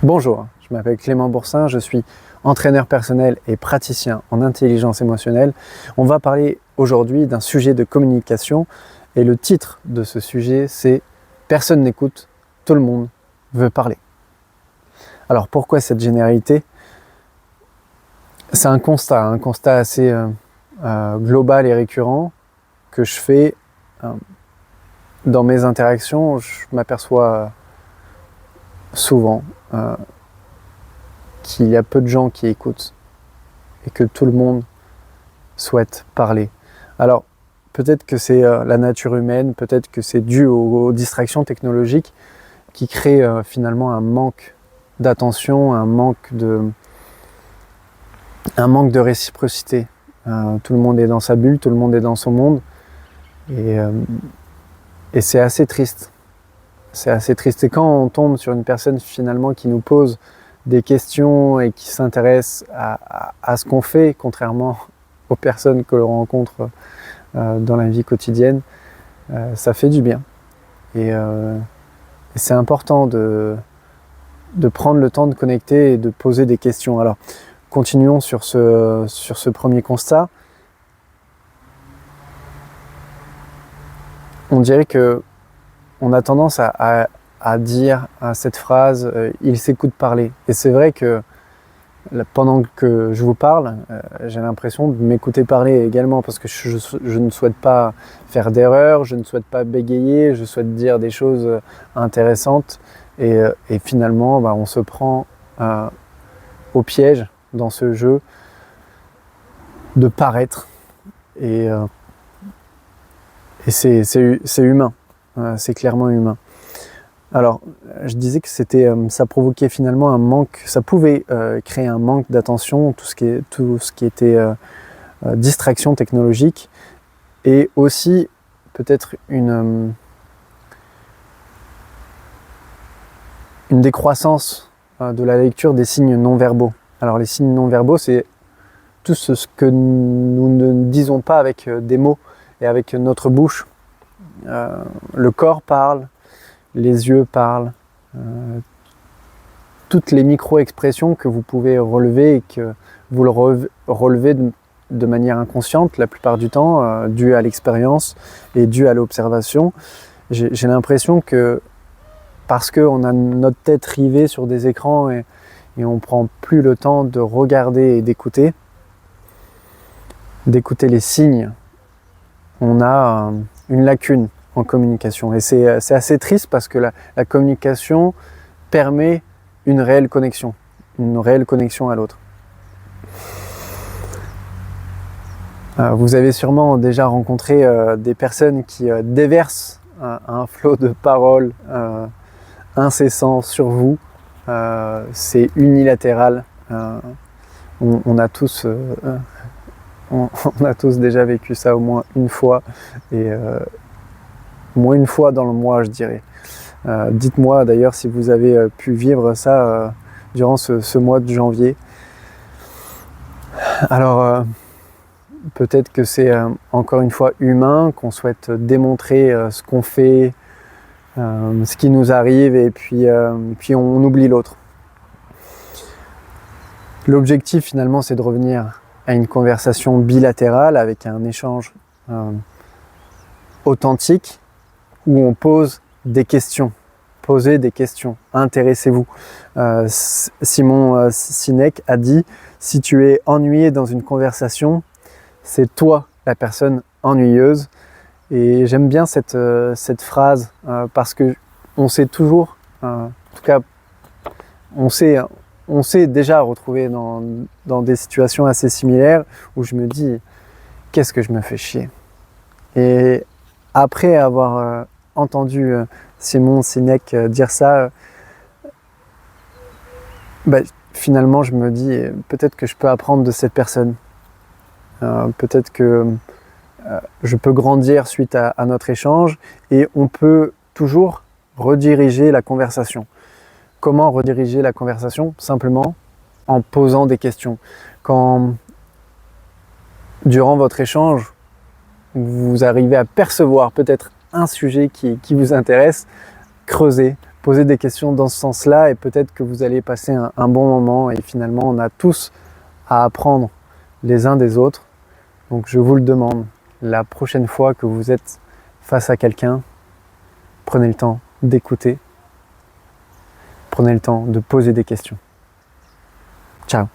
Bonjour, je m'appelle Clément Boursin, je suis entraîneur personnel et praticien en intelligence émotionnelle. On va parler aujourd'hui d'un sujet de communication et le titre de ce sujet c'est « Personne n'écoute, tout le monde veut parler ». Alors pourquoi cette généralité? C'est un constat assez global et récurrent que je fais dans mes interactions. Je m'aperçois souvent qu'il y a peu de gens qui écoutent et que tout le monde souhaite parler. Alors peut-être que c'est la nature humaine, peut-être que c'est dû aux distractions technologiques qui créent finalement un manque d'attention, un manque de réciprocité. Tout le monde est dans sa bulle, tout le monde est dans son monde et c'est assez triste. C'est assez triste. Et quand on tombe sur une personne finalement qui nous pose des questions et qui s'intéresse à ce qu'on fait, contrairement aux personnes que l'on rencontre dans la vie quotidienne, ça fait du bien. Et c'est important de prendre le temps de connecter et de poser des questions. Alors, continuons sur ce premier constat. On dirait que on a tendance à dire cette phrase « il s'écoute parler ». Et c'est vrai que pendant que je vous parle, j'ai l'impression de m'écouter parler également parce que je ne souhaite pas faire d'erreurs, je ne souhaite pas bégayer, je souhaite dire des choses intéressantes. Et finalement, on se prend au piège dans ce jeu de paraître. Et c'est humain. C'est clairement humain. Alors, je disais que ça provoquait finalement un manque, ça pouvait créer un manque d'attention, tout ce qui était distraction technologique, et aussi peut-être une décroissance de la lecture des signes non-verbaux. Alors les signes non-verbaux, c'est tout ce que nous ne disons pas avec des mots et avec notre bouche. Le corps parle, les yeux parlent, toutes les micro-expressions que vous pouvez relever et que vous le relevez de manière inconsciente la plupart du temps, due à l'expérience et due à l'observation. J'ai l'impression que parce qu'on a notre tête rivée sur des écrans et on ne prend plus le temps de regarder et d'écouter les signes, on a une lacune en communication. Et c'est assez triste parce que la communication permet une réelle connexion à l'autre. Vous avez sûrement déjà rencontré des personnes qui déversent un flot de paroles incessant sur vous. C'est unilatéral. On a tous déjà vécu ça au moins une fois, et au moins une fois dans le mois, je dirais. Dites-moi d'ailleurs si vous avez pu vivre ça durant ce mois de janvier. Alors, peut-être que c'est encore une fois humain, qu'on souhaite démontrer ce qu'on fait, ce qui nous arrive, et puis on oublie l'autre. L'objectif finalement, c'est de revenir à une conversation bilatérale avec un échange authentique où on pose des questions. Posez des questions, intéressez-vous. Simon Sinek a dit « Si tu es ennuyé dans une conversation, c'est toi la personne ennuyeuse ». Et j'aime bien cette phrase parce que on sait toujours, en tout cas, on s'est déjà retrouvé dans des situations assez similaires où je me dis « qu'est-ce que je me fais chier ?» Et après avoir entendu Simon Sinek dire ça, finalement je me dis peut-être que je peux apprendre de cette personne. Peut-être que je peux grandir suite à notre échange et on peut toujours rediriger la conversation. Comment rediriger la conversation? Simplement en posant des questions. Quand, durant votre échange, vous arrivez à percevoir peut-être un sujet qui vous intéresse, creusez, Posez des questions dans ce sens-là et peut-être que vous allez passer un bon moment et finalement on a tous à apprendre les uns des autres. Donc je vous le demande, la prochaine fois que vous êtes face à quelqu'un, prenez le temps d'écouter, prenez le temps de poser des questions. Ciao.